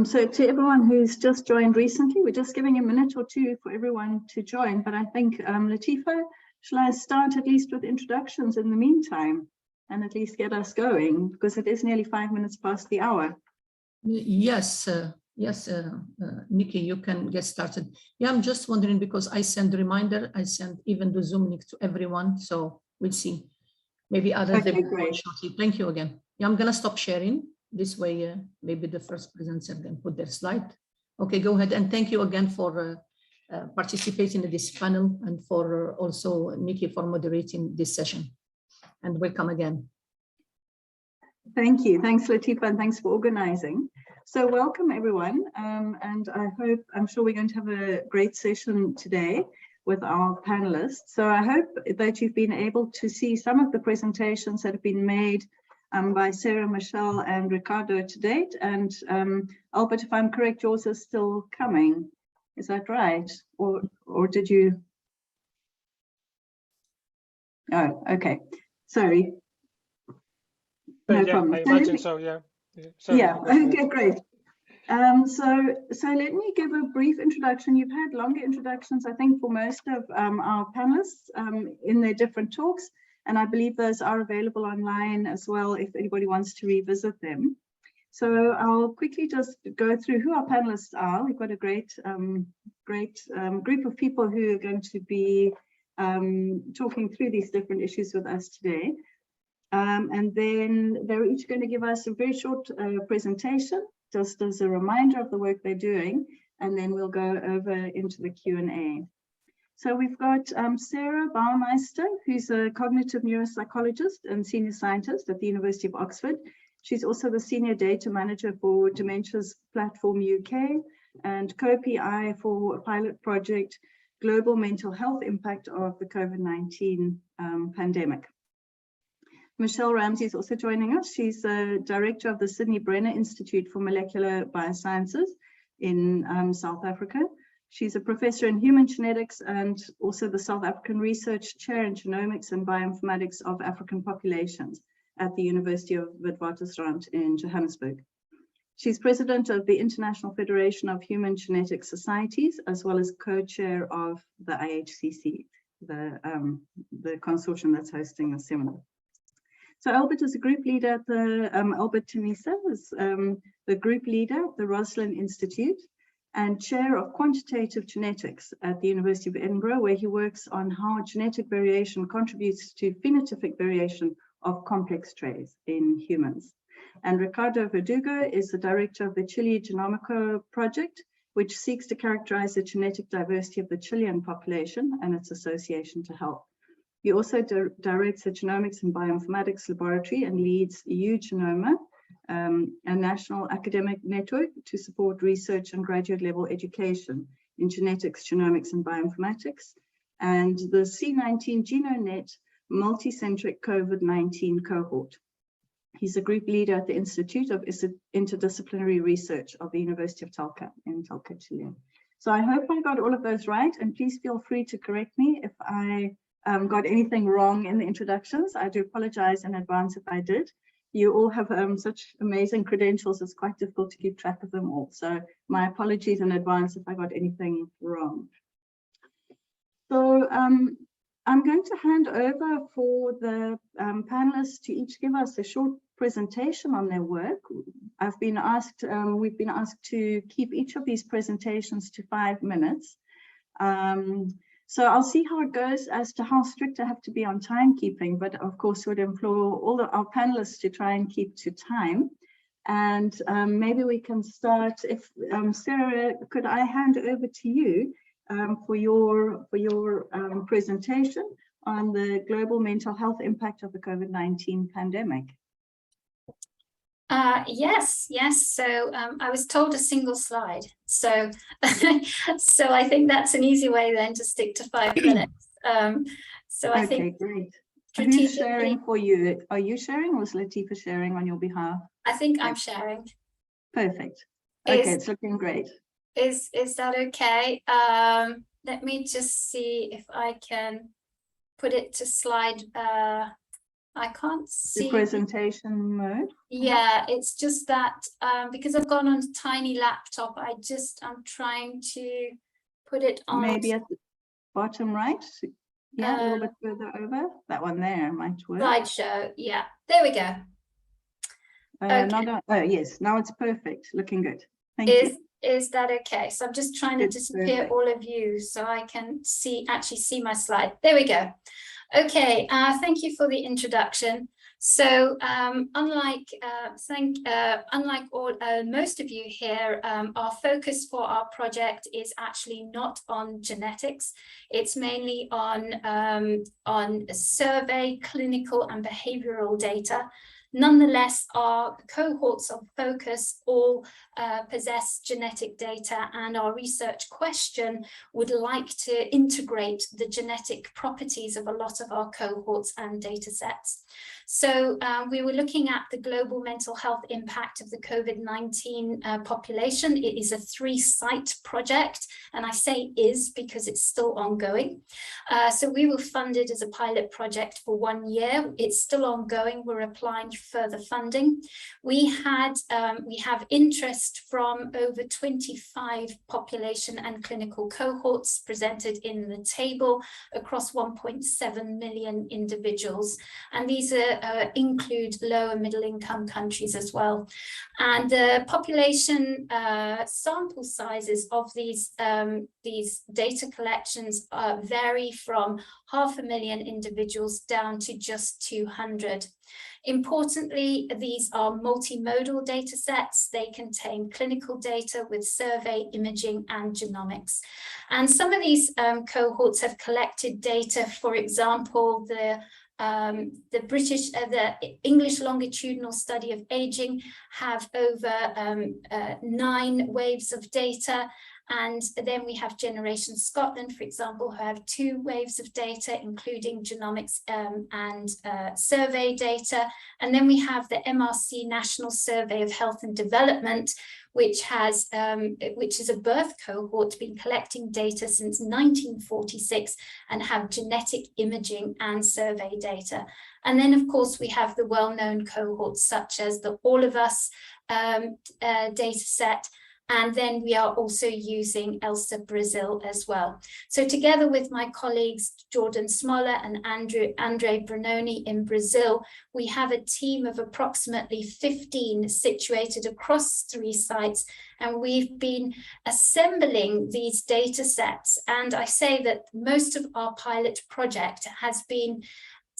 So to everyone who's just joined recently, we're just giving a minute or two for everyone to join. But I think, Latifa, shall I start at least with introductions in the meantime and at least get us going, because it is nearly 5 minutes past the hour. Yes, Nicki, you can get started. Yeah, I'm just wondering, because I send a reminder, I send even the Zoom link to everyone, so we'll see. Maybe others Okay, they will great. shortly. Thank you again. Yeah, I'm gonna stop sharing. This way, maybe the first presenter can put their slide. Okay, go ahead, and thank you again for participating in this panel, and for also Nicki for moderating this session. And welcome again. Thank you. Thanks, Latifa, and thanks for organizing. So welcome, everyone. And I'm sure we're going to have a great session today with our panelists. So I hope that you've been able to see some of the presentations that have been made by Sarah, Michèle, and Ricardo to date. And Albert, if I'm correct, yours is still coming. Is that right? Or did you? Oh, okay. Sorry. No problem. I imagine so, yeah. Yeah, okay, great. So let me give a brief introduction. You've had longer introductions, I think, for most of our panelists in their different talks, and I believe those are available online as well if anybody wants to revisit them. So I'll quickly just go through who our panelists are. We've got a great group of people who are going to be talking through these different issues with us today. And then they're each going to give us a very short presentation, just as a reminder of the work they're doing, and then we'll go over into the Q&A. So we've got Sarah Baumeister, who's a cognitive neuropsychologist and senior scientist at the University of Oxford. She's also the senior data manager for Dementia's Platform UK and co-PI for a pilot project, Global Mental Health Impact of the COVID-19 pandemic. Michèle Ramsay is also joining us. She's the director of the Sydney Brenner Institute for Molecular Biosciences in South Africa. She's a professor in human genetics and also the South African Research Chair in Genomics and Bioinformatics of African Populations at the University of Witwatersrand in Johannesburg. She's president of the International Federation of Human Genetic Societies, as well as co-chair of the IHCC, the consortium that's hosting the seminar. So Albert is a group leader at the, Albert Tenesa is the group leader at the Roslin Institute and chair of quantitative genetics at the University of Edinburgh, where he works on how genetic variation contributes to phenotypic variation of complex traits in humans. And Ricardo Verdugo is the director of the Chile Genomico project, which seeks to characterize the genetic diversity of the Chilean population and its association to health. He also directs the Genomics and Bioinformatics Laboratory and leads UGenoma, a national academic network to support research and graduate level education in genetics, genomics, and bioinformatics, and the C19 GenoNet multicentric COVID-19 cohort. He's a group leader at the Institute of Interdisciplinary Research of the University of Talca in Talca, Chile. So I hope I got all of those right, and please feel free to correct me if I got anything wrong in the introductions. I do apologize in advance if I did. You all have such amazing credentials, it's quite difficult to keep track of them all. So my apologies in advance if I got anything wrong. So I'm going to hand over for the panelists to each give us a short presentation on their work. We've been asked to keep each of these presentations to 5 minutes. So I'll see how it goes as to how strict I have to be on timekeeping, but of course would implore all our panelists to try and keep to time. And maybe we can start, if Sarah, could I hand over to you for your presentation on the global mental health impact of the COVID-19 pandemic? Yes. So I was told a single slide. So, so I think that's an easy way then to stick to 5 minutes. So I think. Great. Who's sharing for you? Are you sharing, or is Latifa sharing on your behalf? I think I'm sharing. Perfect. Okay, it's looking great. Is that okay? Let me just see if I can put it to slide. I can't see the presentation mode. Yeah, it's just that because I've gone on a tiny laptop, I'm trying to put it on. Maybe at the bottom right. Yeah, a little bit further over. That one there might work. Slideshow. Yeah, there we go. Okay. Yes, now it's perfect. Looking good. Thank you. Is that okay? So I'm just trying to disappear perfect. all of you so I can actually see my slide. There we go. Okay, thank you for the introduction. So unlike most of you here, our focus for our project is actually not on genetics. It's mainly on survey, clinical and behavioral data. Nonetheless, our cohorts of focus all possess genetic data, and our research question would like to integrate the genetic properties of a lot of our cohorts and data sets. So we were looking at the global mental health impact of the COVID-19 population. It is a 3-site project, and I say is because it's still ongoing. So we were funded as a pilot project for 1 year. It's still ongoing. We're applying further funding. We have interest from over 25 population and clinical cohorts presented in the table across 1.7 million individuals, and these include low and middle income countries as well. And the population sample sizes of these data collections vary from 500,000 individuals down to just 200. Importantly, these are multimodal data sets. They contain clinical data with survey, imaging, and genomics. And some of these cohorts have collected data, for example, the English longitudinal study of aging have over 9 waves of data. And then we have Generation Scotland, for example, who have 2 waves of data, including genomics and survey data. And then we have the MRC National Survey of Health and Development, which is a birth cohort, been collecting data since 1946 and have genetic imaging and survey data. And then, of course, we have the well-known cohorts such as the All of Us data set. And then we are also using ELSA Brazil as well. So together with my colleagues, Jordan Smoller and Andre Brunoni in Brazil, we have a team of approximately 15 situated across 3 sites. And we've been assembling these data sets. And I say that most of our pilot project has been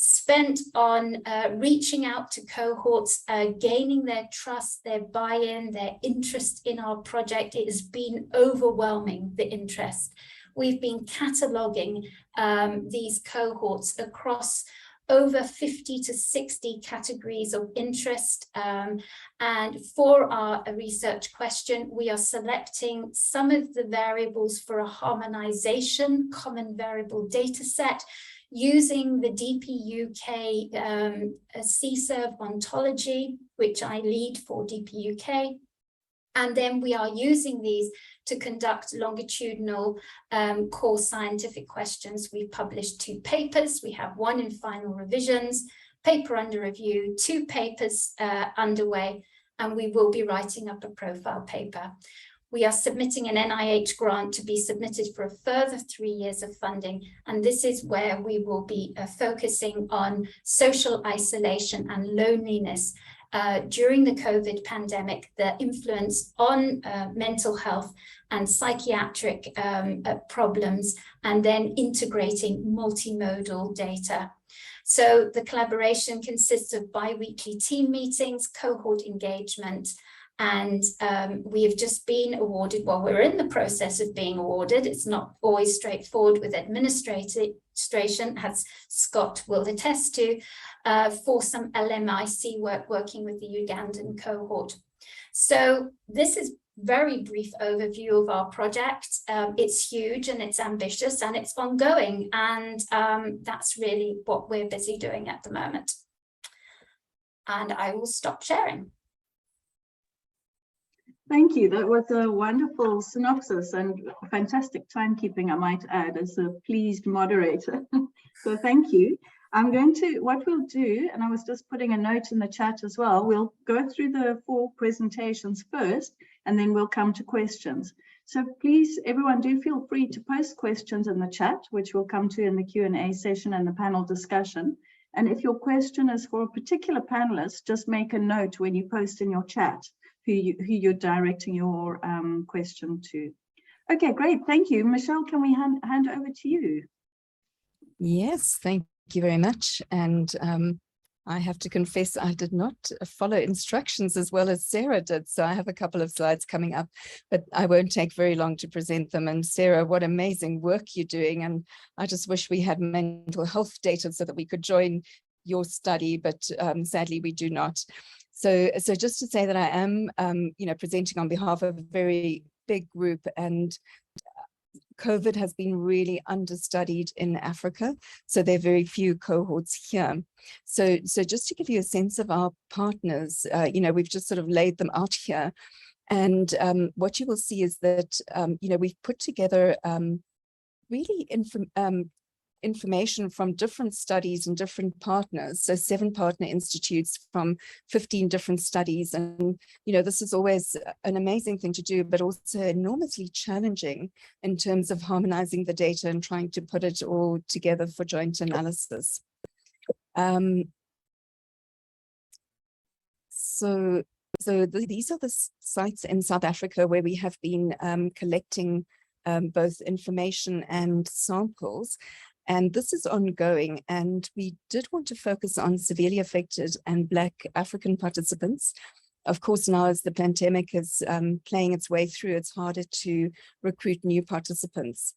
spent on reaching out to cohorts, gaining their trust, their buy-in, their interest in our project. It has been overwhelming, the interest. We've been cataloging these cohorts across over 50 to 60 categories of interest. And for our research question, we are selecting some of the variables for a harmonization, common variable data set, using the DPUK CSERV ontology, which I lead for DPUK. And then we are using these to conduct longitudinal core scientific questions. We've published 2 papers. We have 1 in final revisions, paper under review, 2 papers underway, and we will be writing up a profile paper. We are submitting an NIH grant to be submitted for a further 3 years of funding. And this is where we will be focusing on social isolation and loneliness during the COVID pandemic, the influence on mental health and psychiatric problems, and then integrating multimodal data. So the collaboration consists of bi-weekly team meetings, cohort engagement, and we have just been awarded, well, we're in the process of being awarded. It's not always straightforward with administration, as Scott will attest to, for some LMIC work working with the Ugandan cohort. So this is very brief overview of our project. It's huge and it's ambitious and it's ongoing. And that's really what we're busy doing at the moment. And I will stop sharing. Thank you. That was a wonderful synopsis and fantastic timekeeping, I might add, as a pleased moderator. So thank you. what we'll do, and I was just putting a note in the chat as well, we'll go through the 4 presentations first, and then we'll come to questions. So please, everyone, do feel free to post questions in the chat, which we'll come to in the Q&A session and the panel discussion. And if your question is for a particular panelist, just make a note when you post in your chat who you're directing your question to. Okay, great. Thank you. Michèle, can we hand over to you? Yes, thank you very much. And I have to confess, I did not follow instructions as well as Sarah did. So I have a couple of slides coming up, but I won't take very long to present them. And Sarah, what amazing work you're doing. And I just wish we had mental health data so that we could join your study, but sadly we do not. So just to say that I am, presenting on behalf of a very big group, and COVID has been really understudied in Africa, so there are very few cohorts here. So just to give you a sense of our partners, we've just sort of laid them out here, and what you will see is that we've put together really information from different studies and different partners. So 7 partner institutes from 15 different studies. And, this is always an amazing thing to do, but also enormously challenging in terms of harmonizing the data and trying to put it all together for joint analysis. So these are the sites in South Africa where we have been collecting both information and samples. And this is ongoing, and we did want to focus on severely affected and Black African participants. Of course, now as the pandemic is playing its way through, it's harder to recruit new participants.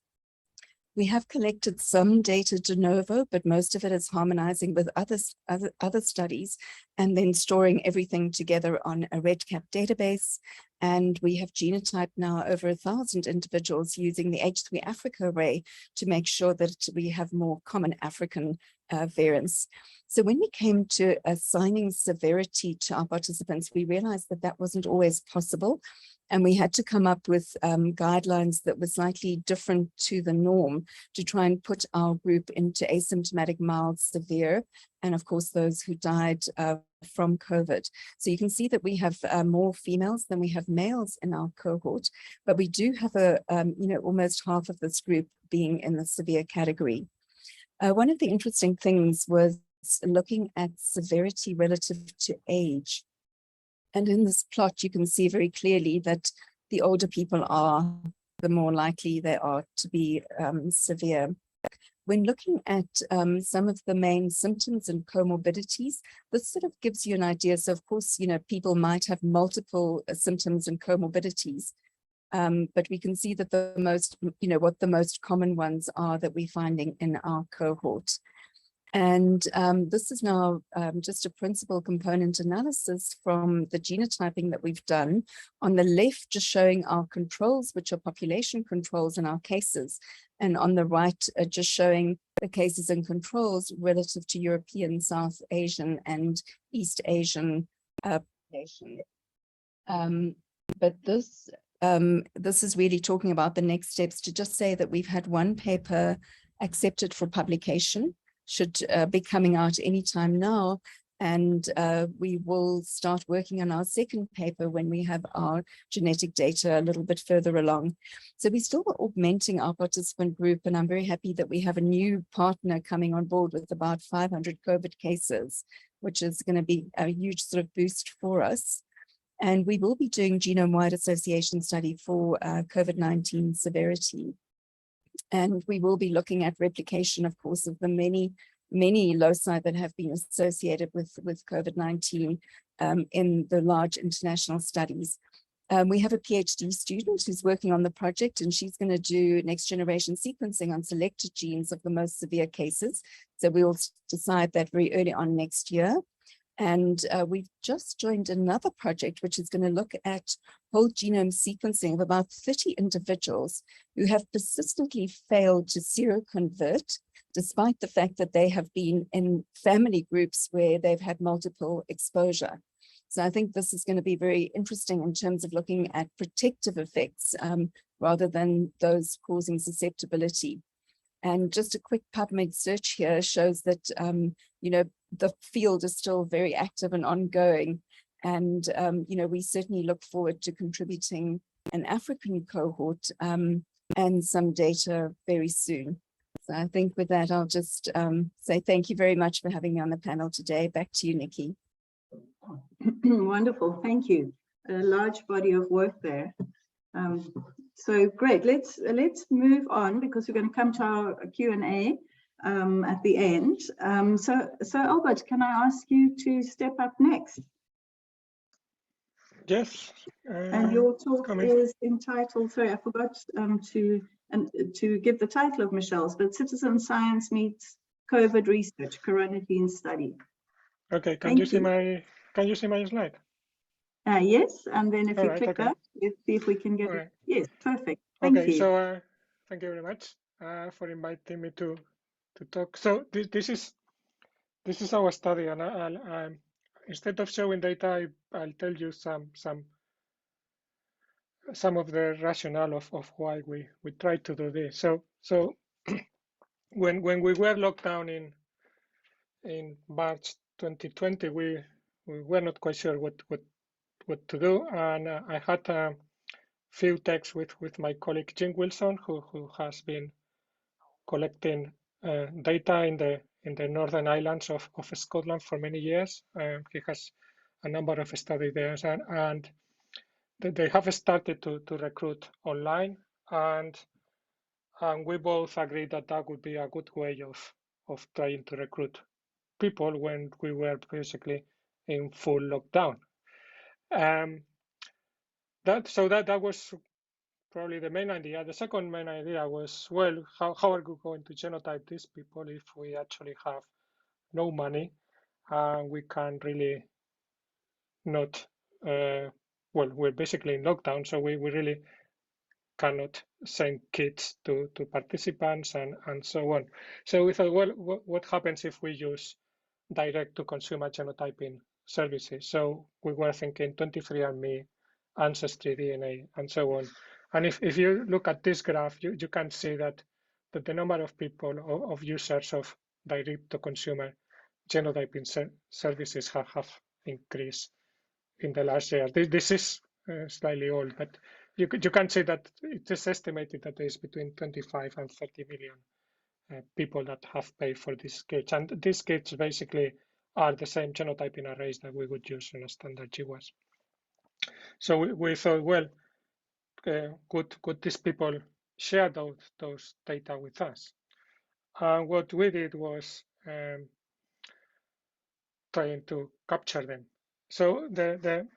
We have collected some data de novo, but most of it is harmonizing with other studies and then storing everything together on a REDCap database. And we have genotyped now over 1,000 individuals using the H3 Africa array to make sure that we have more common African variants. So when we came to assigning severity to our participants, we realized that that wasn't always possible. And we had to come up with guidelines that were slightly different to the norm to try and put our group into asymptomatic, mild, severe, and of course, those who died from COVID. So you can see that we have more females than we have males in our cohort, but we do have almost half of this group being in the severe category. One of the interesting things was looking at severity relative to age. And in this plot, you can see very clearly that the older people are, the more likely they are to be severe. When looking at some of the main symptoms and comorbidities, this sort of gives you an idea. So of course, people might have multiple symptoms and comorbidities, but we can see that the most, what the most common ones are that we're finding in our cohort. And this is now just a principal component analysis from the genotyping that we've done. On the left, just showing our controls, which are population controls in our cases. And on the right, just showing the cases and controls relative to European, South Asian, and East Asian population. But this is really talking about the next steps, to just say that we've had one paper accepted for publication, should be coming out anytime now. And we will start working on our second paper when we have our genetic data a little bit further along. So we're still augmenting our participant group, and I'm very happy that we have a new partner coming on board with about 500 COVID cases, which is going to be a huge sort of boost for us. And we will be doing genome-wide association study for COVID-19 severity. And we will be looking at replication, of course, of the many loci that have been associated with COVID-19 in the large international studies. We have a PhD student who's working on the project, and she's going to do next generation sequencing on selected genes of the most severe cases. So we'll decide that very early on next year. And we've just joined another project, which is going to look at whole genome sequencing of about 30 individuals who have persistently failed to seroconvert, despite the fact that they have been in family groups where they've had multiple exposure. So I think this is going to be very interesting in terms of looking at protective effects rather than those causing susceptibility. And just a quick PubMed search here shows that, you know, the field is still very active and ongoing. And, you know, we certainly look forward to contributing an African cohort and some data very soon. So I think with that, I'll just say thank you very much for having me on the panel today. Back to you, Nicki. Wonderful, thank you. A large body of work there. So great, let's move on because we're going to come to our Q&A at the end. So Albert, can I ask you to step up next? Yes. And your talk is entitled, sorry, I forgot to give the title of Michèle's, but Citizen Science Meets COVID Research, Quarantine Study. Okay, can you see my slide? Yes, and then if you right, click okay. that, let's see if we can get it. Yes, perfect. Thank you. So thank you very much for inviting me to talk. So this is our study, and I'll instead of showing data, I'll tell you some of the rationale of why we try to do this. So when we were locked down in March 2020, we were not quite sure what to do, and I had a few texts with my colleague Jim Wilson, who has been collecting data in the northern islands of Scotland for many years. He has a number of studies there, and they have started to recruit online, and we both agreed that that would be a good way of trying to recruit people when we were basically in full lockdown. That was probably the main idea. The second main idea was, well, how are we going to genotype these people if we actually have no money and we can really not, well, we're basically in lockdown, so we really cannot send kits to participants and so on. So we thought, well, what happens if we use direct-to-consumer genotyping services? So we were thinking 23andMe, Ancestry DNA, and so on. And if you look at this graph, you can see that the number of people, of users of direct-to-consumer genotyping services have increased in the last year. This is slightly old, but you can see that it is estimated that there is between 25 and 30 million people that have paid for these kits. And these kits basically are the same genotyping arrays that we would use in a standard GWAS. So we thought, well, could these people share those data with us? What we did was trying to capture them. So the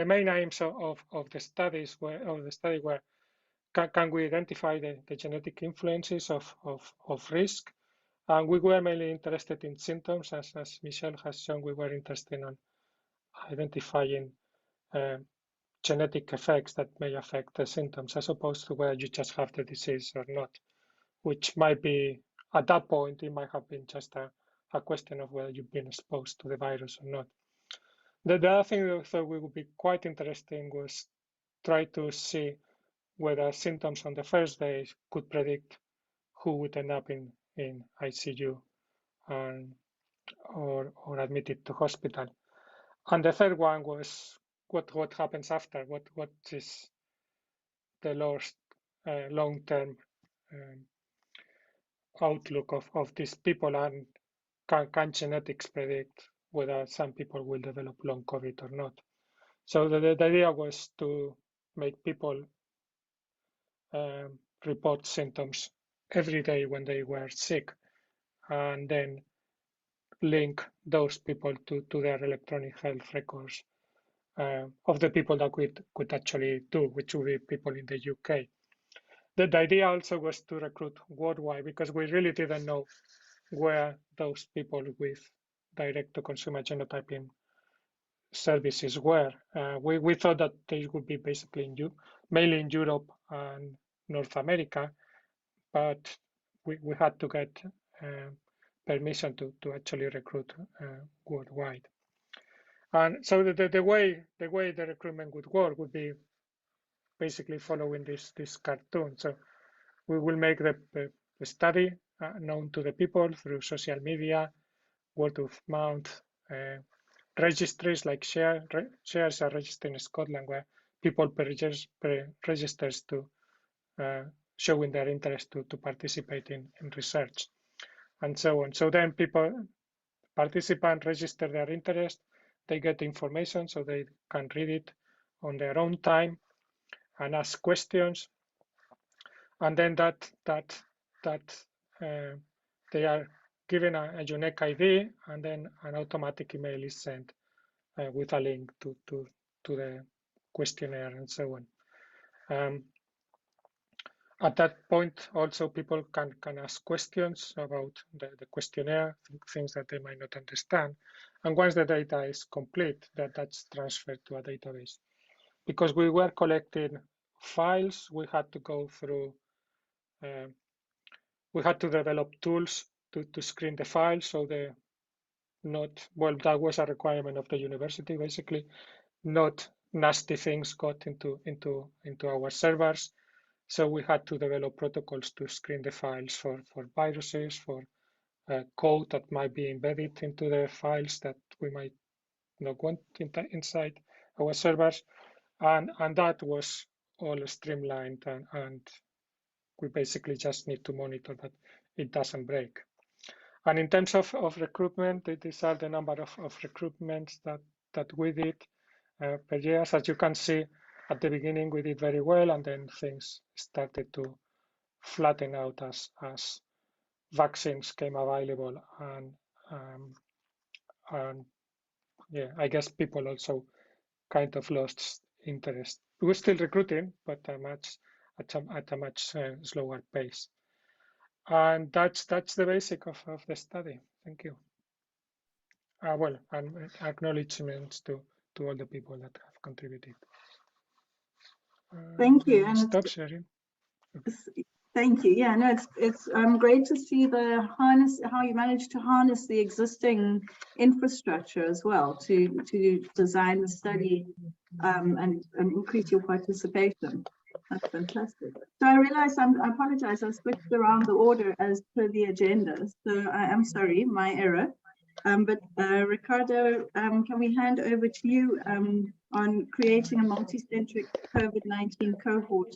main aims of the studies were can we identify the genetic influences of risk? And we were mainly interested in symptoms, as Michèle has shown. We were interested in identifying genetic effects that may affect the symptoms, as opposed to whether you just have the disease or not, which might be, at that point, it might have been just a question of whether you've been exposed to the virus or not. The other thing that I thought would be quite interesting was try to see whether symptoms on the first day could predict who would end up in ICU or admitted to hospital. And the third one was what happens after, what is the long-term outlook of these people, and can genetics predict whether some people will develop long COVID or not. So the idea was to make people report symptoms every day when they were sick, and then link those people to their electronic health records of the people that could actually do, which would be people in the UK. The idea also was to recruit worldwide, because we really didn't know where those people with direct-to-consumer genotyping services were. We thought that they would be basically mainly in Europe and North America, but we had to get permission to actually recruit worldwide. And so the way the recruitment would work would be basically following this cartoon. So we will make the study known to the people through social media, word of mouth, registries like shares are registered in Scotland, where people registers to showing their interest to participate in research, and so on. So then participants register their interest, they get information so they can read it on their own time and ask questions, and then they are given a unique ID, and then an automatic email is sent with a link to the questionnaire and so on. At that point, also people can ask questions about the questionnaire, things that they might not understand. And once the data is complete, that's transferred to a database. Because we were collecting files, we had to go through, we had to develop tools to screen the files. So that was a requirement of the university, basically. Not nasty things got into our servers. So we had to develop protocols to screen the files for viruses, for code that might be embedded into the files that we might not want inside our servers. And that was all streamlined, and we basically just need to monitor that it doesn't break. And in terms of recruitment, these are the number of recruitments that we did per year. As you can see, at the beginning we did very well, and then things started to flatten out as vaccines came available, and yeah, I guess people also kind of lost interest. We're still recruiting, but at a much slower pace. And that's the basic of the study. Thank you. Well, and acknowledgements to all the people that have contributed. Thank you. And stop sharing. Thank you. Yeah, no, it's great to see how you managed to harness the existing infrastructure as well to design the study and increase your participation. That's fantastic. So I realize I apologize. I switched around the order as per the agenda. So I am sorry, my error. But Ricardo, can we hand over to you on creating a multi-centric COVID-19 cohort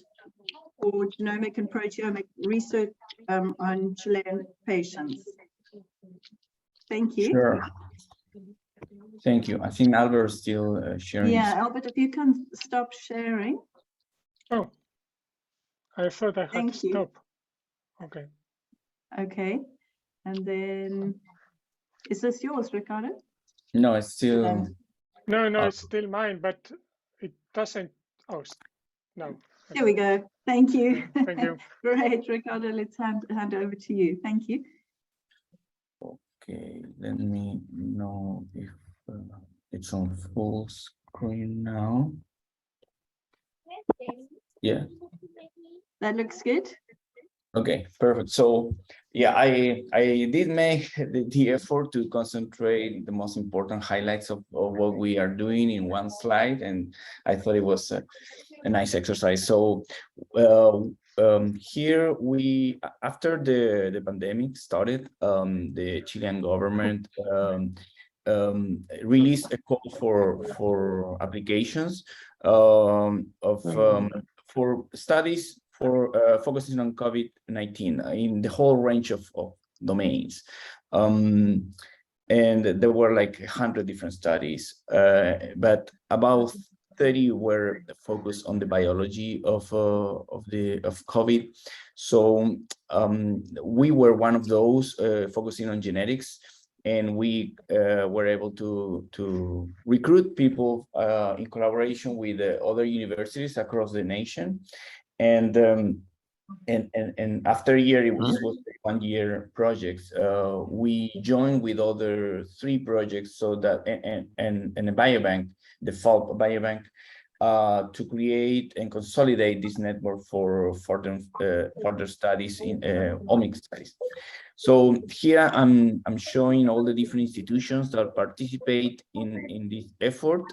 for genomic and proteomic research on Chilean patients? Thank you. Sure. Thank you. I think Albert's still sharing. Yeah, Albert, if you can stop sharing. Oh, I thought I had to stop. Okay. Okay. And then, is this yours, Ricardo? No, it's still. No, it's still mine, but it doesn't. Oh, no. There we go. Thank you. Thank you. Great, Ricardo. Let's hand over to you. Thank you. Okay, let me know if it's on full screen now. Yeah. That looks good. Okay, perfect. So yeah, I did make the effort to concentrate the most important highlights of what we are doing in one slide, and I thought it was a nice exercise. So here after the pandemic started, the Chilean government released a call for applications for studies for focusing on COVID-19 in the whole range of domains. And there were like 100 different studies, but about 30 were focused on the biology of COVID. So we were one of those focusing on genetics, and we were able to recruit people in collaboration with other universities across the nation. And after a year, this was a 1-year project. We joined with other 3 projects, so that and a biobank, the FALP biobank, to create and consolidate this network for further studies in omics studies. So here I'm showing all the different institutions that participate in this effort,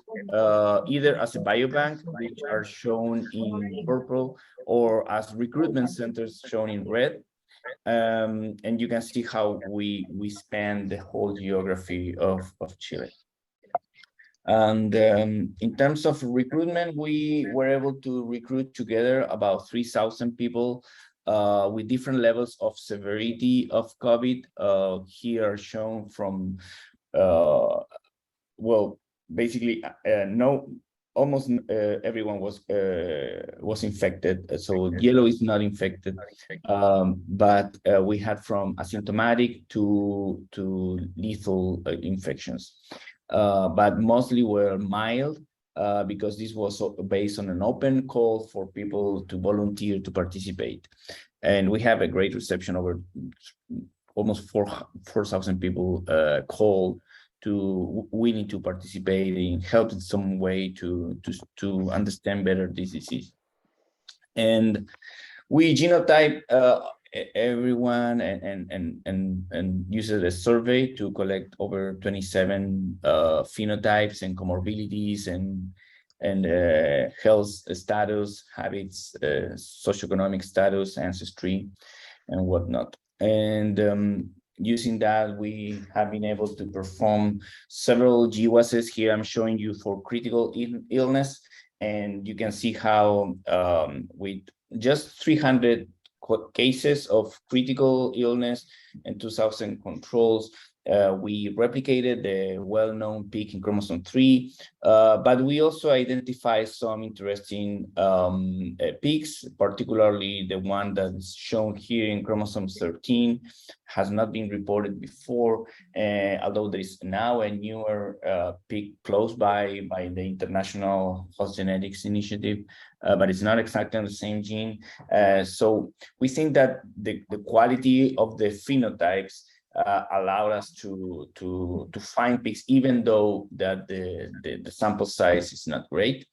either as a biobank, which are shown in purple, or as recruitment centers shown in red. And you can see how we span the whole geography of Chile. And in terms of recruitment, we were able to recruit together about 3,000 people with different levels of severity of COVID. Here shown from, well, basically almost everyone was infected. So yellow is not infected, but we had from asymptomatic to lethal infections. But mostly were mild, because this was based on an open call for people to volunteer to participate. And we have a great reception. Over almost 4,000 people called to willing to participate and help in some way to understand better this disease. And we genotype everyone and used a survey to collect over 27 phenotypes and comorbidities and health status, habits, socioeconomic status, ancestry, and whatnot. And using that, we have been able to perform several GWASs. Here I'm showing you for critical illness, and you can see how with just 300 cases of critical illness and 2,000 controls, we replicated the well-known peak in chromosome 3, but we also identified some interesting peaks, particularly the one that is shown here in chromosome 13, has not been reported before, although there is now a newer peak close by the International Host Genetics Initiative, but it's not exactly on the same gene. So we think that the quality of the phenotypes allowed us to find peaks, even though that the sample size is not great.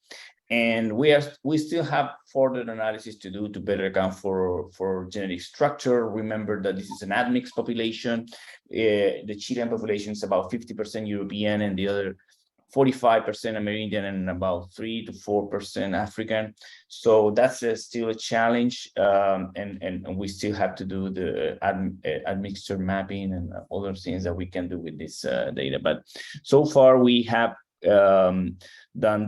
And we still have further analysis to do to better account for genetic structure. Remember that this is an admixed population. The Chilean population is about 50% European, and the other 45% Amerindian, and about 3 to 4% African. So that's still a challenge, and we still have to do the admixture mapping and other things that we can do with this data. But so far we have done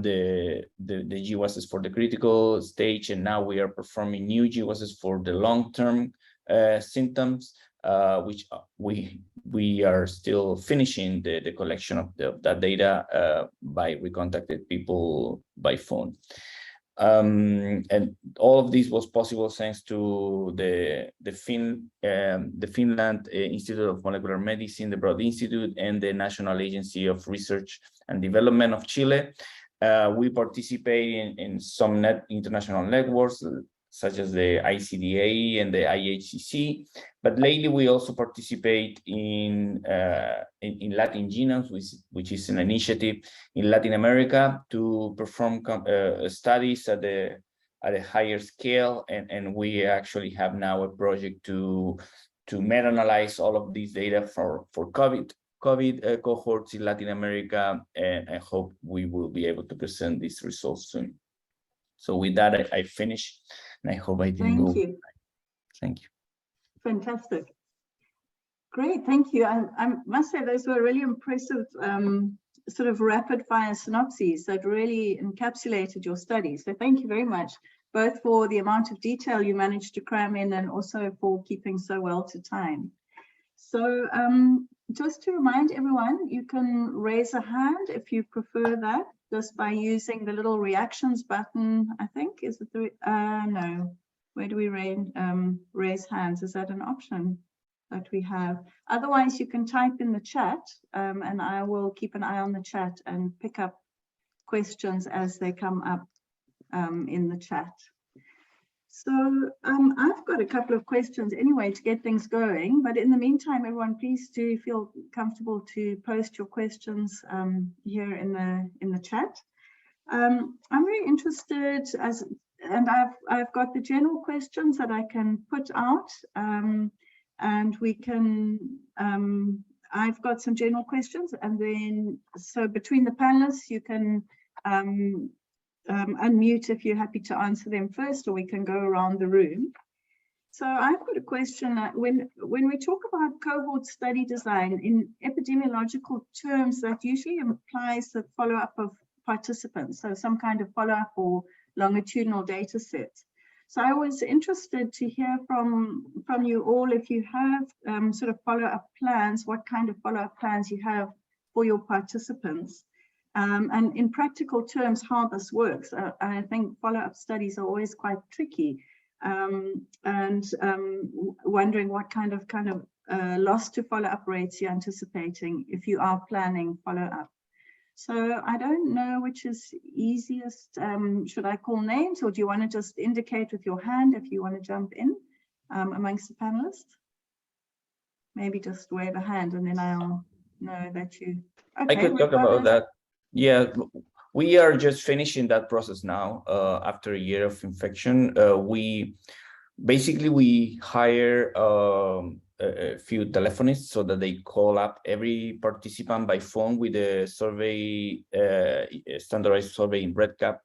the GWASs for the critical stage, and now we are performing new GWASs for the long-term symptoms, which we are still finishing the collection of that data by recontacted people by phone. And all of this was possible thanks to the Finland Institute of Molecular Medicine, the Broad Institute, and the National Agency of Research and Development of Chile. We participate in some international networks, such as the ICDA and the IHCC, but lately we also participate in Latin Genomes, which is an initiative in Latin America to perform studies at a higher scale, and we actually have now a project to meta-analyze all of these data for COVID cohorts in Latin America, and I hope we will be able to present these results soon. So with that, I finish, and I hope I didn't go. Thank you. Thank you. Fantastic. Great, thank you. I must say those were really impressive sort of rapid fire synopses that really encapsulated your study. So thank you very much, both for the amount of detail you managed to cram in and also for keeping so well to time. So just to remind everyone, you can raise a hand if you prefer that, just by using the little reactions button, I think. Is it the, no, where do we raise hands? Is that an option that we have? Otherwise, you can type in the chat, and I will keep an eye on the chat and pick up questions as they come up in the chat. So I've got a couple of questions anyway to get things going, but in the meantime, everyone, please do feel comfortable to post your questions here in the chat. I'm very interested, and I've got the general questions that I can put out, and we can, I've got some general questions, and then, so between the panelists, you can unmute if you're happy to answer them first, or we can go around the room. So I've got a question. When we talk about cohort study design in epidemiological terms, that usually implies the follow-up of participants, so some kind of follow-up or longitudinal data sets. So I was interested to hear from you all if you have sort of follow-up plans, what kind of follow-up plans you have for your participants. And in practical terms, how this works. I think follow-up studies are always quite tricky, and wondering what kind of loss to follow-up rates you're anticipating if you are planning follow-up. So I don't know which is easiest. Should I call names, or do you want to just indicate with your hand if you want to jump in amongst the panelists? Maybe just wave a hand and then I'll know that you. Okay, I could talk about that. Yeah, we are just finishing that process now. After a year of infection, we hire a few telephonists so that they call up every participant by phone with a survey, standardized survey in REDCap,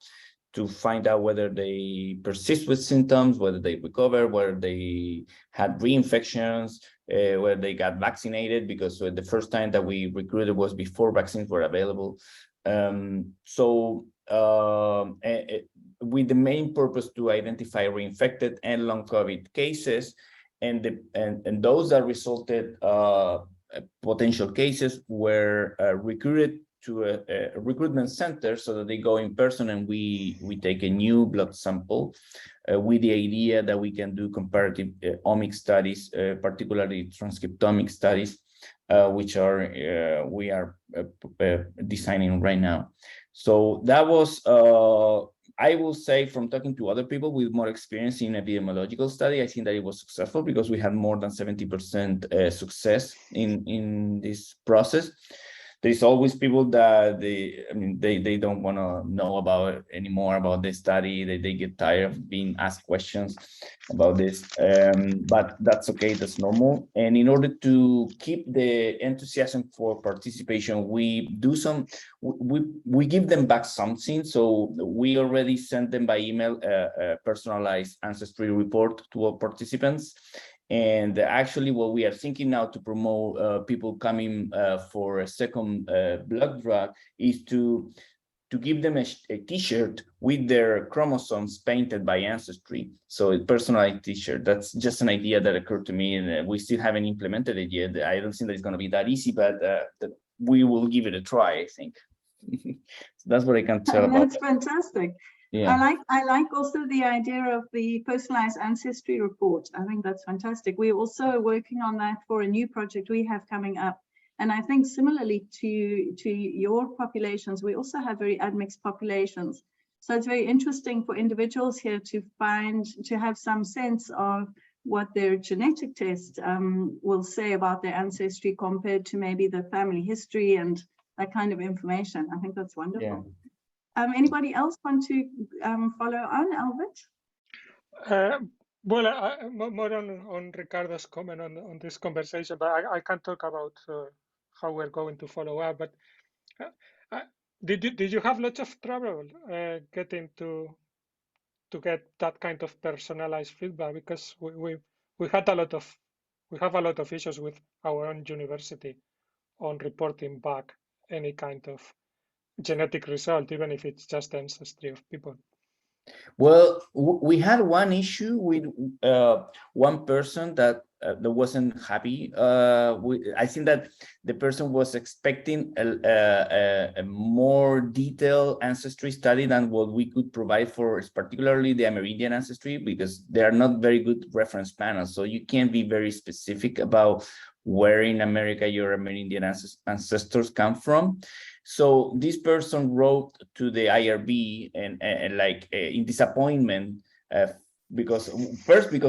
to find out whether they persist with symptoms, whether they recover, whether they had reinfections, whether they got vaccinated, because the first time that we recruited was before vaccines were available. With the main purpose to identify reinfected and long COVID cases, and those that resulted potential cases were recruited to a recruitment center so that they go in person, and we take a new blood sample with the idea that we can do comparative omics studies, particularly transcriptomic studies, which we are designing right now. So that was, I will say, from talking to other people with more experience in epidemiological study, I think that it was successful because we had more than 70% success in this process. There's always people that they don't want to know about anymore about this study. They get tired of being asked questions about this, but that's okay. That's normal. And in order to keep the enthusiasm for participation, we give them back something. So we already sent them by email a personalized ancestry report to all participants. And actually, what we are thinking now to promote people coming for a second blood drug is to give them a T-shirt with their chromosomes painted by Ancestry. So a personalized T-shirt. That's just an idea that occurred to me, and we still haven't implemented it yet. I don't think that it's going to be that easy, but we will give it a try, I think. So that's what I can tell about. That's fantastic. Yeah. I like also the idea of the personalized ancestry report. I think that's fantastic. We're also working on that for a new project we have coming up. And I think similarly to your populations, we also have very admixed populations. So it's very interesting for individuals here to have some sense of what their genetic test will say about their ancestry compared to maybe the family history and that kind of information. I think that's wonderful. Yeah. Anybody else want to follow on, Albert? Well, more on Ricardo's comment on this conversation, but I can talk about how we're going to follow up. But did you have lots of trouble getting to get that kind of personalized feedback? Because we have a lot of issues with our own university on reporting back any kind of genetic result, even if it's just ancestry of people. Well, we had one issue with one person that wasn't happy. I think that the person was expecting a more detailed ancestry study than what we could provide for, particularly the Amerindian ancestry, because they are not very good reference panels. So you can't be very specific about where in America your Amerindian ancestors come from. So this person wrote to the IRB and in disappointment, because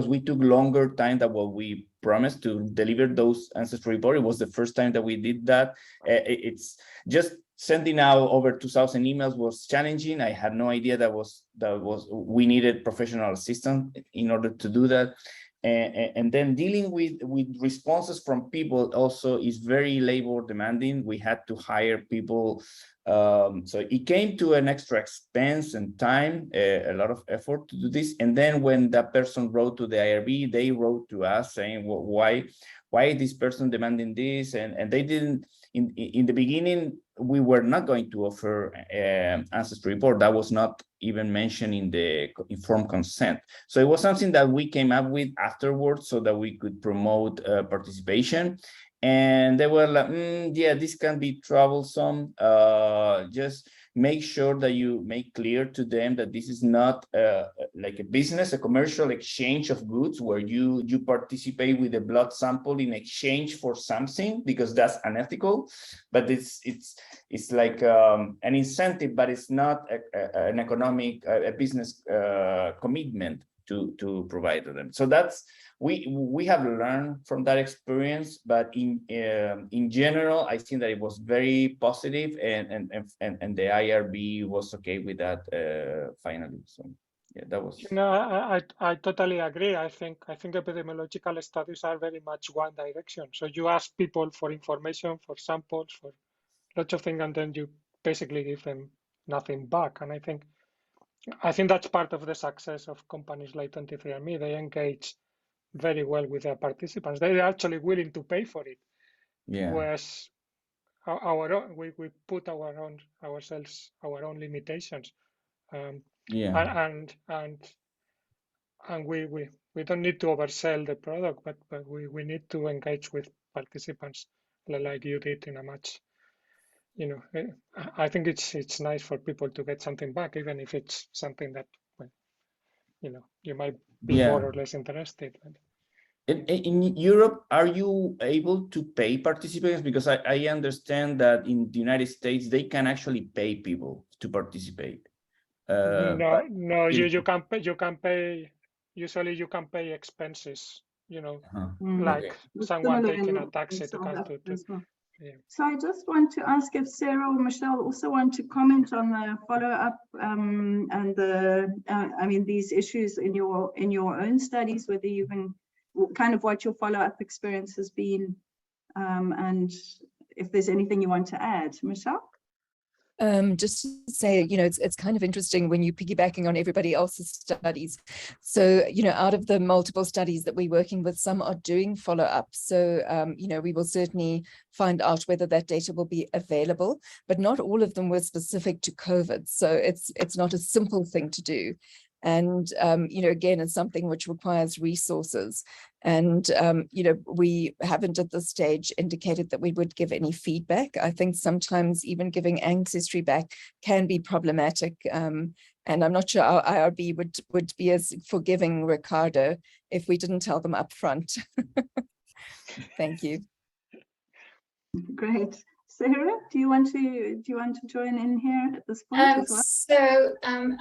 we took longer time than what we promised to deliver those ancestry reports. It was the first time that we did that. It's just sending out over 2,000 emails was challenging. I had no idea that we needed professional assistance in order to do that. And then dealing with responses from people also is very labor demanding. We had to hire people. So it came to an extra expense and time, a lot of effort to do this. And then when that person wrote to the IRB, they wrote to us saying, well, why this person demanding this? And they didn't, in the beginning, we were not going to offer ancestry report. That was not even mentioned in the informed consent. So it was something that we came up with afterwards so that we could promote participation. And they were like, yeah, this can be troublesome. Just make sure that you make clear to them that this is not like a business, a commercial exchange of goods where you participate with a blood sample in exchange for something, because that's unethical. But it's like an incentive, but it's not an economic, a business commitment to provide to them. So that's, we have learned from that experience, but in general, I think that it was very positive, and the IRB was okay with that finally. So yeah, that was. You know, I totally agree. I think epidemiological studies are very much one direction. So you ask people for information, for samples, for lots of things, and then you basically give them nothing back. And I think that's part of the success of companies like 23andMe. They engage very well with their participants. They're actually willing to pay for it. Yeah. Whereas we put ourselves our own limitations. Yeah. And we don't need to oversell the product, but we need to engage with participants like you did in a much, you know, I think it's nice for people to get something back, even if it's something that, well, you know, you might be more or less interested. In Europe, are you able to pay participants? Because I understand that in the United States, they can actually pay people to participate. No, you can pay, usually you can pay expenses, you know, like someone taking a taxi to come to. Yeah. So I just want to ask if Sarah or Michèle also want to comment on the follow-up and the, I mean, these issues in your own studies, whether you've been, kind of what your follow-up experience has been, and if there's anything you want to add. Michèle? Just to say, you know, it's kind of interesting when you're piggybacking on everybody else's studies. So, you know, out of the multiple studies that we're working with, some are doing follow-up. So, you know, we will certainly find out whether that data will be available, but not all of them were specific to COVID. So it's not a simple thing to do. And, you know, again, it's something which requires resources. And, you know, we haven't at this stage indicated that we would give any feedback. I think sometimes even giving ancestry back can be problematic. And I'm not sure our IRB would be as forgiving, Ricardo, if we didn't tell them up front. Thank you. Great. Sarah, do you want to join in here at this point as well? So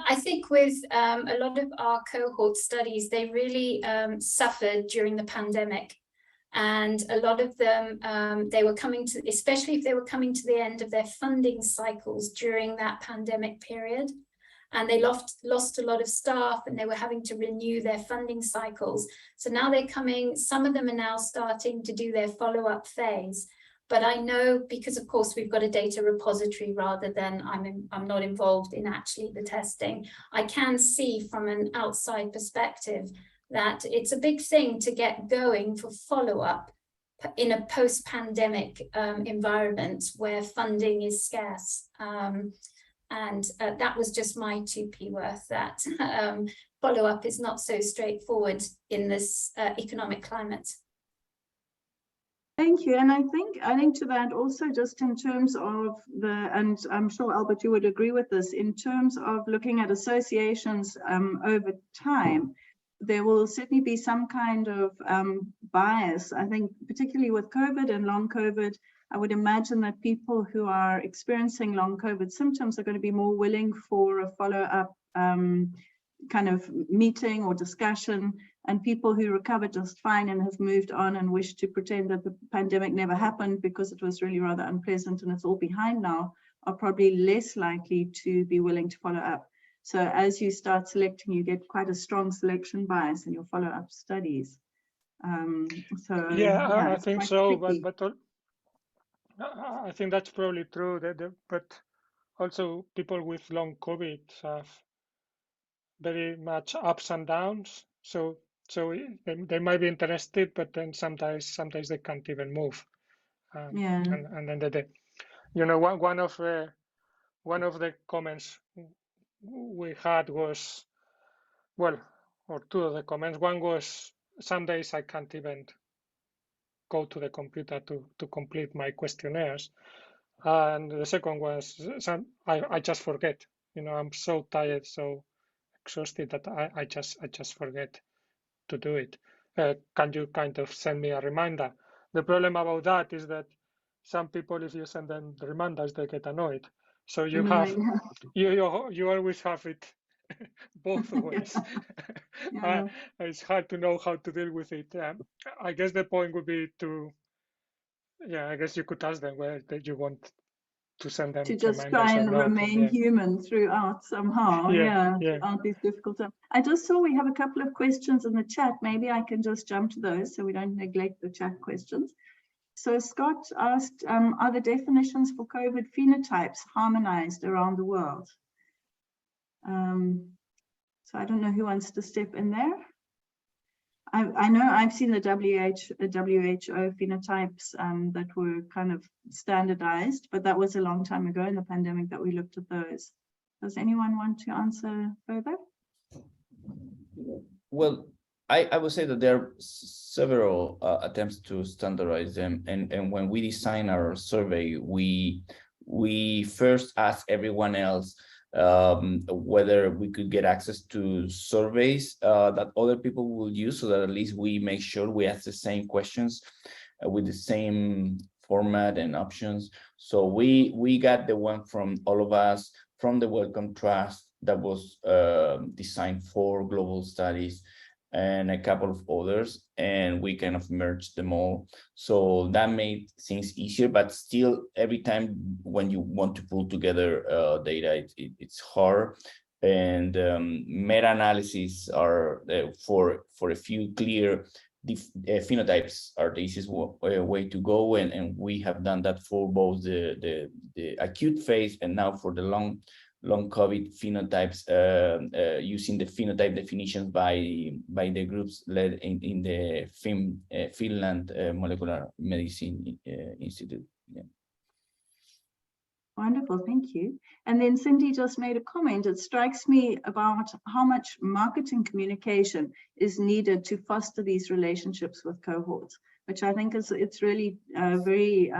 I think with a lot of our cohort studies, they really suffered during the pandemic, and a lot of them they were coming to, especially if they were coming to the end of their funding cycles during that pandemic period, and they lost a lot of staff, and they were having to renew their funding cycles. So now they're coming. Some of them are now starting to do their follow-up phase. But I know, because of course we've got a data repository rather than I'm not involved in actually the testing, I can see from an outside perspective that it's a big thing to get going for follow-up in a post-pandemic environment where funding is scarce. And that was just my 2p worth, that follow-up is not so straightforward in this economic climate. Thank you. And I think to that also, just in terms of and I'm sure Albert, you would agree with this, in terms of looking at associations over time, there will certainly be some kind of bias. I think particularly with COVID and long COVID, I would imagine that people who are experiencing long COVID symptoms are going to be more willing for a follow-up kind of meeting or discussion, and people who recover just fine and have moved on and wish to pretend that the pandemic never happened because it was really rather unpleasant and it's all behind now, are probably less likely to be willing to follow up. So as you start selecting, you get quite a strong selection bias in your follow-up studies. So Yeah, I it's think quite so, tricky. but I think that's probably true. But also people with long COVID have very much ups and downs. So they might be interested, but then sometimes they can't even move. Yeah. And then you know, one of the comments we had was, well, or two of the comments. One was, some days I can't even go to the computer to complete my questionnaires. And the second was, I just forget. You know, I'm so tired, so exhausted that I just forget to do it. Can you kind of send me a reminder? The problem about that is that some people, if you send them the reminders, they get annoyed. So you have Annoying. you always have it both ways. Yeah. It's hard to know how to deal with it. I guess the point would be I guess you could ask them whether you want to send them To just try reminders or and not. remain human throughout somehow, throughout these difficult times. I just saw we have a couple of questions in the chat. Maybe I can just jump to those so we don't neglect the chat questions. So Scott asked, are the definitions for COVID phenotypes harmonized around the world? So I don't know who wants to step in there. I know I've seen the WHO phenotypes that were kind of standardized, but that was a long time ago in the pandemic that we looked at those. Does anyone want to answer further? Well, I would say that there are several attempts to standardize them, and when we design our survey, we first ask everyone else whether we could get access to surveys that other people will use, so that at least we make sure we ask the same questions with the same format and options. So we got the one from all of us, from the Wellcome Trust, that was designed for global studies, and a couple of others, and we kind of merged them all. So that made things easier, but still, every time when you want to pull together data, it's hard. And meta-analysis are for a few clear phenotypes are the easiest way to go, and we have done that for both the acute phase and now for the long COVID phenotypes, using the phenotype definitions by the groups led in the Finland Molecular Medicine Institute. Yeah. Wonderful, thank you. And then Cindy just made a comment. It strikes me about how much marketing communication is needed to foster these relationships with cohorts, which I think it's really a very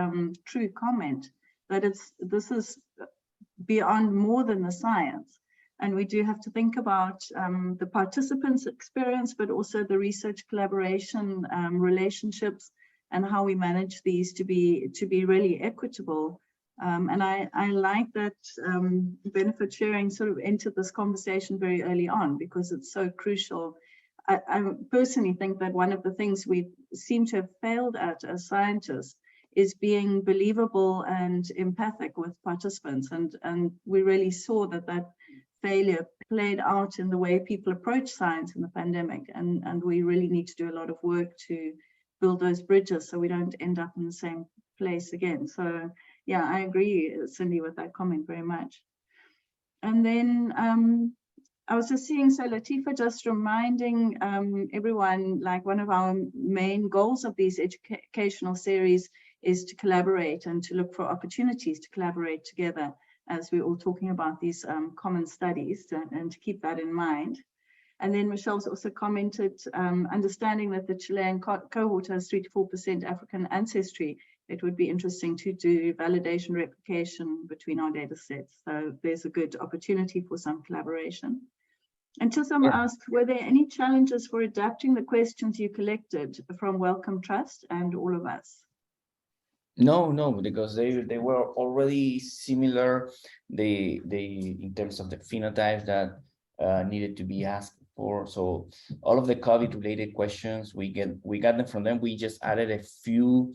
true comment, that this is beyond more than the science. And we do have to think about the participants' experience, but also the research collaboration relationships and how we manage these to be really equitable. And I like that benefit sharing sort of entered this conversation very early on, because it's so crucial. I personally think that one of the things we seem to have failed at as scientists is being believable and empathic with participants. And we really saw that failure played out in the way people approach science in the pandemic. And we really need to do a lot of work to build those bridges so we don't end up in the same place again. So yeah, I agree, Cindy, with that comment very much. And then I was just seeing, so Latifa just reminding everyone, like one of our main goals of these educational series is to collaborate and to look for opportunities to collaborate together as we're all talking about these common studies, and to keep that in mind. And then Michèle's also commented, understanding that the Chilean cohort has 3 to 4% African ancestry, it would be interesting to do validation replication between our data sets. So there's a good opportunity for some collaboration. And Chisholm asked, were there any challenges for adapting the questions you collected from Wellcome Trust and all of us? No, because they were already similar. In terms of the phenotypes that needed to be asked for. So all of the COVID-related questions, we got them from them. We just added a few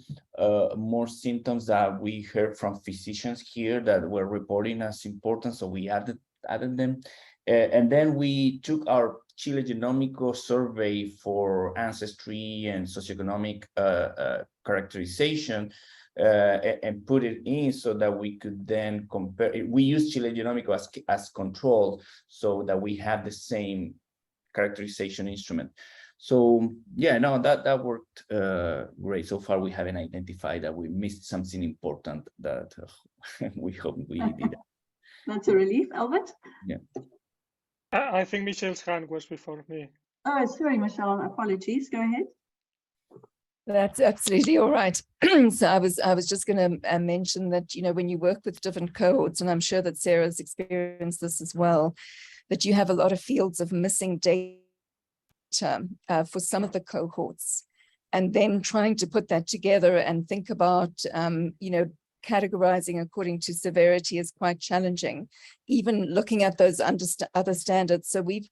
more symptoms that we heard from physicians here that were reporting as important. So we added added them. And then we took our Chile Genomico survey for ancestry and socioeconomic characterization and put it in so that we could then compare. We use Chile Genomico as control so that we have the same characterization instrument. So yeah, no, that worked great. So far, we haven't identified that we missed something important that we hope we did. That's a relief, Albert. Yeah. I think Michèle's hand was before me. Oh, sorry, Michèle. Apologies. Go ahead. That's absolutely all right. So I was just going to mention that, you know, when you work with different cohorts, and I'm sure that Sarah's experienced this as well, that you have a lot of fields of missing data for some of the cohorts, and then trying to put that together and think about, you know, categorizing according to severity is quite challenging, even looking at those other standards. So we've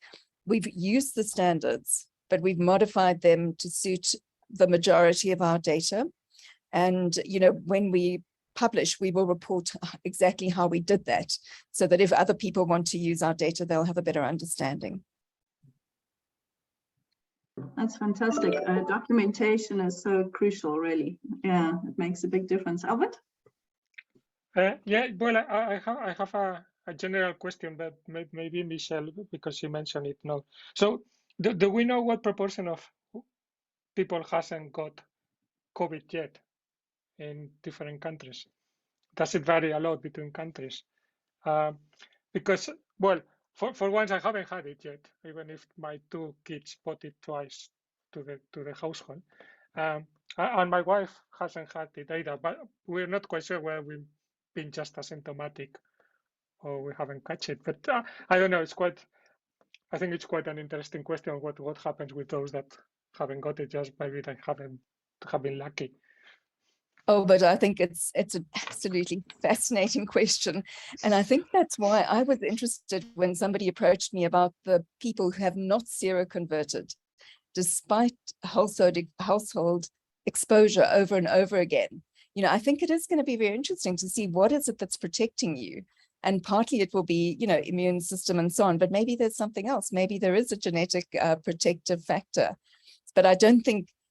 used the standards, but we've modified them to suit the majority of our data. And, you know, when we publish, we will report exactly how we did that, so that if other people want to use our data, they'll have a better understanding. That's fantastic. Documentation is so crucial, really. Yeah, it makes a big difference. Albert? Yeah, well, I have a general question, but maybe Michèle, because she mentioned it, no. So do we know what proportion of people hasn't got COVID yet in different countries? Does it vary a lot between countries? Because, well, for once, I haven't had it yet, even if my 2 kids bought it twice to the household. And my wife hasn't had it either, but we're not quite sure whether we've been just asymptomatic or we haven't catch it. But I don't know, I think it's quite an interesting question, what happens with those that haven't got it, just maybe they haven't been lucky. Oh, but I think it's an absolutely fascinating question. And I think that's why I was interested when somebody approached me about the people who have not seroconverted, despite household exposure over and over again. You know, I think it is going to be very interesting to see what is it that's protecting you. And partly it will be, you know, immune system and so on, but maybe there's something else. Maybe there is a genetic protective factor. But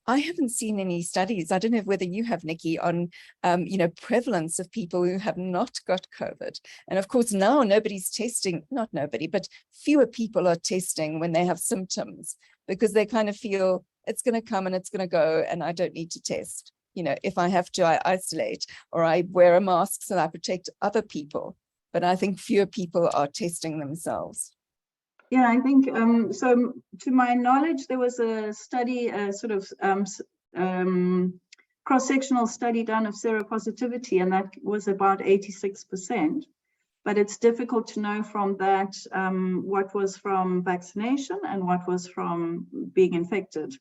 I haven't seen any studies. I don't know whether you have, Nicki, on, you know, prevalence of people who have not got COVID. And of course, now nobody's testing, not nobody, but fewer people are testing when they have symptoms, because they kind of feel it's going to come and it's going to go, and I don't need to test. You know, if I have to, I isolate, or I wear a mask so that I protect other people. But I think fewer people are testing themselves. Yeah, I think so. To my knowledge, there was a study, a sort of cross-sectional study done of seropositivity, and that was about 86%. But it's difficult to know from that what was from vaccination and what was from being infected.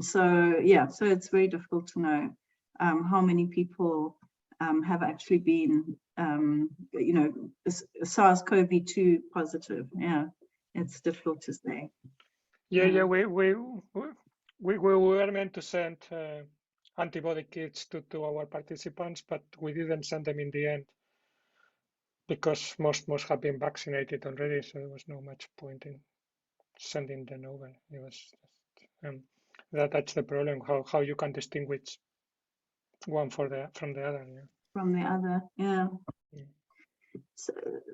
So yeah, so it's very difficult to know how many people have actually been, you know, SARS-CoV-2 positive. Yeah. It's difficult to say. Yeah, we were meant to send antibody kits to our participants, but we didn't send them in the end because most have been vaccinated already, so there was no much point in sending them over. It was that's the problem, how you can distinguish one from the other. Yeah. From the other, yeah.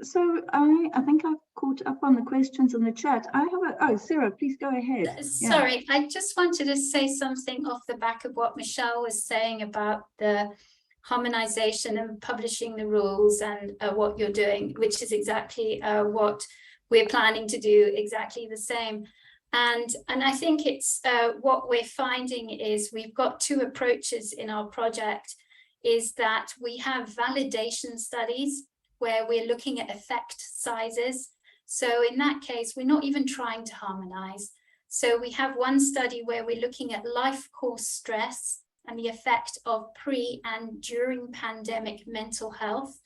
So I think I've caught up on the questions in the chat. I have Sarah, please go ahead. Sorry, yeah. I just wanted to say something off the back of what Michèle was saying about the harmonization and publishing the rules and what you're doing, which is exactly what we're planning to do, exactly the same. And I think it's what we're finding is we've got 2 approaches in our project, is that we have validation studies where we're looking at effect sizes. So in that case, we're not even trying to harmonize. So we have one study where we're looking at life course stress and the effect of pre and during pandemic mental health.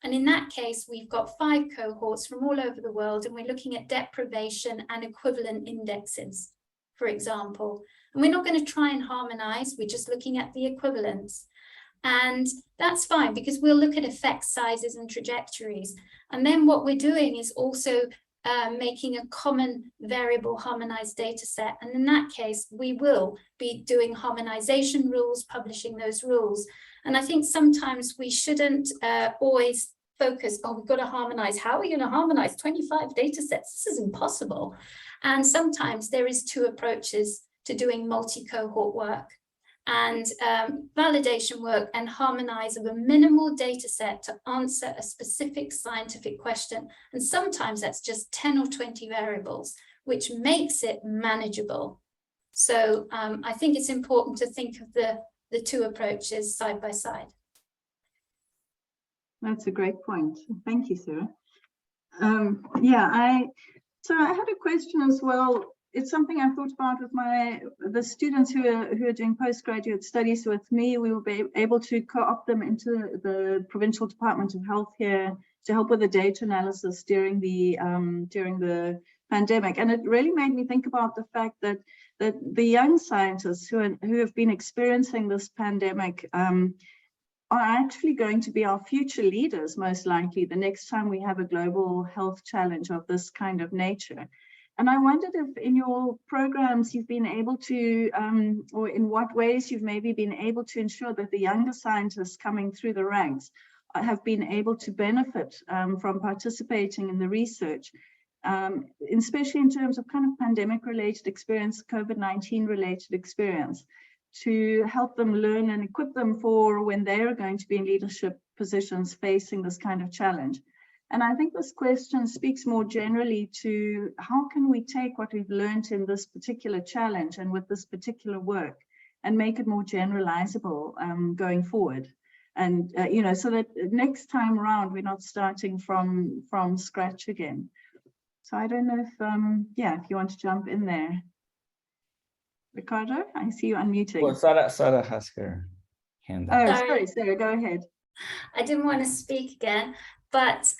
And in that case, we've got 5 cohorts from all over the world, and we're looking at deprivation and equivalent indexes, for example. And we're not going to try and harmonize, we're just looking at the equivalence. And that's fine, because we'll look at effect sizes and trajectories. And then what we're doing is also making a common variable harmonized data set. And in that case, we will be doing harmonization rules, publishing those rules. And I think sometimes we shouldn't always focus, oh, we've got to harmonize. How are we going to harmonize 25 data sets? This is impossible. And sometimes there is two approaches to doing multi-cohort work. And validation work and harmonize of a minimal data set to answer a specific scientific question. And sometimes that's just 10 or 20 variables, which makes it manageable. So I think it's important to think of the two approaches side by side. That's a great point. Thank you, Sarah. Yeah, so I had a question as well. It's something I thought about with the students who are doing postgraduate studies with me. We will be able to co-opt them into the Provincial Department of Health here to help with the data analysis during the pandemic. And it really made me think about the fact that the young scientists who have been experiencing this pandemic are actually going to be our future leaders, most likely, the next time we have a global health challenge of this kind of nature. And I wondered if in your programs you've been able to, or in what ways you've maybe been able to ensure that the younger scientists coming through the ranks have been able to benefit from participating in the research, especially in terms of kind of pandemic-related experience, COVID-19 related experience, to help them learn and equip them for when they are going to be in leadership positions facing this kind of challenge. And I think this question speaks more generally to how can we take what we've learned in this particular challenge and with this particular work and make it more generalizable going forward. And, you know, so that next time around, we're not starting from scratch again. So I don't know if, yeah, if you want to jump in there. Ricardo, I see you unmuting. Well, Sarah has her hand up. Oh, sorry, Sarah, go ahead. I didn't want to speak again, but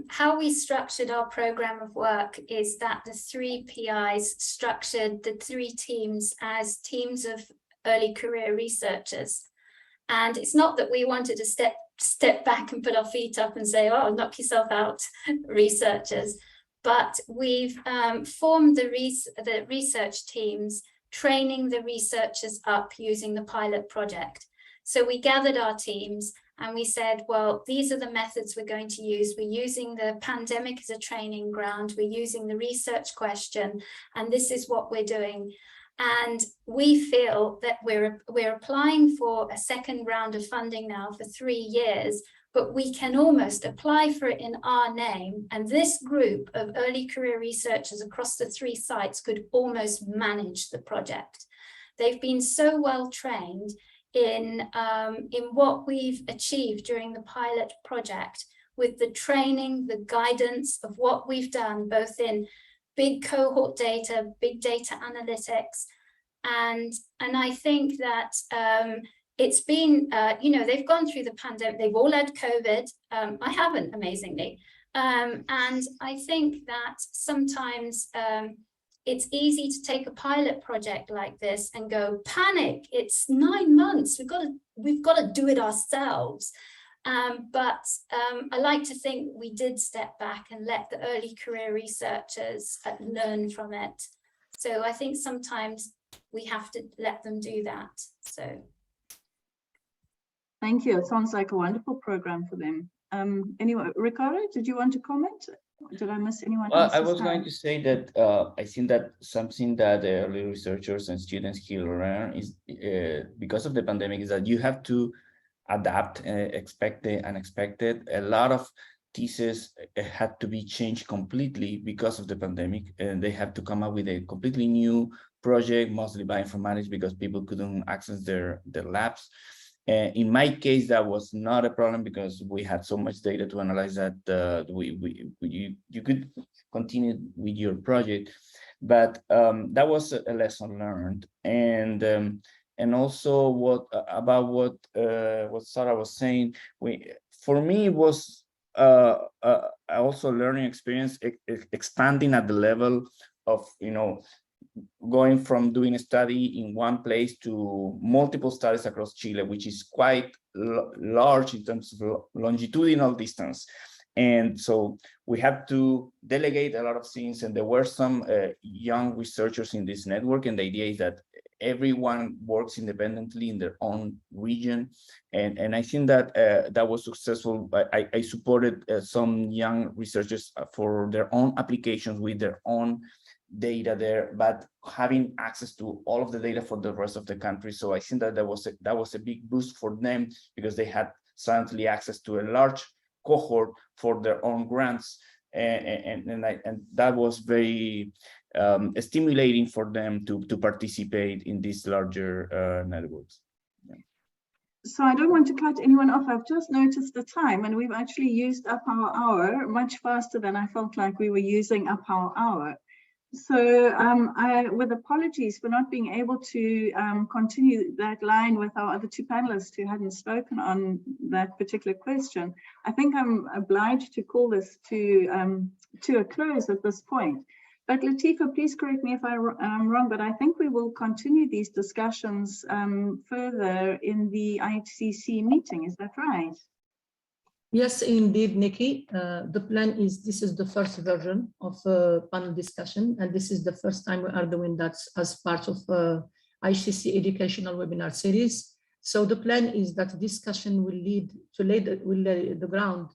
how we structured our program of work is that the three PIs structured the three teams as teams of early career researchers. And it's not that we wanted to step back and put our feet up and say, oh, knock yourself out, researchers. But we've formed the research teams, training the researchers up using the pilot project. So we gathered our teams and we said, well, these are the methods we're going to use. We're using the pandemic as a training ground. We're using the research question, and this is what we're doing. And we feel that we're applying for a second round of funding now for 3 years, but we can almost apply for it in our name. And this group of early career researchers across the 3 sites could almost manage the project. They've been so well trained in what we've achieved during the pilot project with the training, the guidance of what we've done, both in big cohort data, big data analytics. And I think that it's been, you know, they've gone through the pandemic, they've all had COVID. I haven't, amazingly. And I think that sometimes it's easy to take a pilot project like this and go, panic, it's 9 months, we've got to do it ourselves. But I like to think we did step back and let the early career researchers learn from it. So I think sometimes we have to let them do that. So. Thank you. It sounds like a wonderful program for them. Anyway, Ricardo, did you want to comment? Did I miss anyone? Well, I was going to say that I think that something that the early researchers and students here learn is because of the pandemic is that you have to adapt, expect the unexpected. A lot of theses had to be changed completely because of the pandemic, and they have to come up with a completely new project, mostly bioinformatics, because people couldn't access their labs. In my case, that was not a problem because we had so much data to analyze that you could continue with your project. But that was a lesson learned, and also what Sarah was saying. For me, it was also a learning experience, expanding at the level of, you know, going from doing a study in one place to multiple studies across Chile, which is quite large in terms of longitudinal distance. And so we have to delegate a lot of things. And there were some young researchers in this network. And the idea is that everyone works independently in their own region. And I think that that was successful. I supported some young researchers for their own applications with their own data there, but having access to all of the data for the rest of the country. So I think that that was a big boost for them, because they had suddenly access to a large cohort for their own grants, and that was very stimulating for them to participate in these larger networks. Yeah. So I don't want to cut anyone off. I've just noticed the time, and we've actually used up our hour much faster than I felt like we were using up our hour. So with apologies for not being able to continue that line with our other two panelists who hadn't spoken on that particular question, I think I'm obliged to call this to a close at this point. But Latifa, please correct me if I'm wrong, but I think we will continue these discussions further in the IHCC meeting. Is that right? Yes, indeed, Nicki. The plan is, this is the first version of a panel discussion, and this is the first time we are doing that as part of IHCC Educational Webinar Series. So the plan is that discussion will lay the ground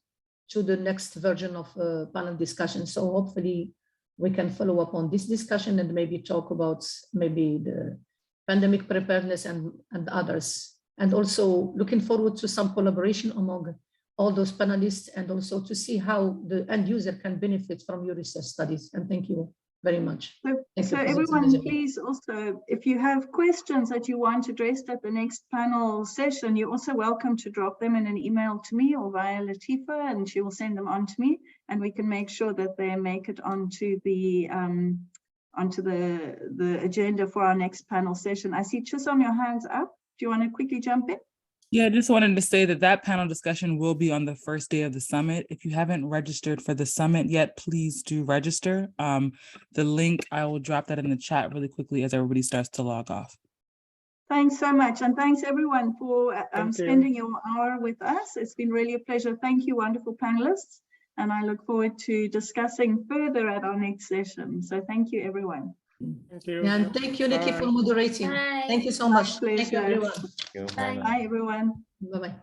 to the next version of panel discussion. So hopefully we can follow up on this discussion and maybe talk about maybe the pandemic preparedness and others. And also looking forward to some collaboration among all those panelists, and also to see how the end user can benefit from your research studies. And thank you very much. So everyone, please also, if you have questions that you want addressed at the next panel session, you're also welcome to drop them in an email to me or via Latifa, and she will send them on to me, and we can make sure that they make it onto the agenda for our next panel session. I see Chisom, your hand's up. Do you want to quickly jump in? Yeah, I just wanted to say that panel discussion will be on the first day of the summit. If you haven't registered for the summit yet, please do register. The link, I will drop that in the chat really quickly as everybody starts to log off. Thanks so much. And thanks everyone for spending your hour with us. It's been really a pleasure. Thank you, wonderful panelists. And I look forward to discussing further at our next session. So thank you, everyone. Thank you. Yeah, and thank you, Nicki, for moderating. Bye. Thank you so much. My Thank you, pleasure. everyone. Thank you. Bye. Bye, everyone. Bye-bye.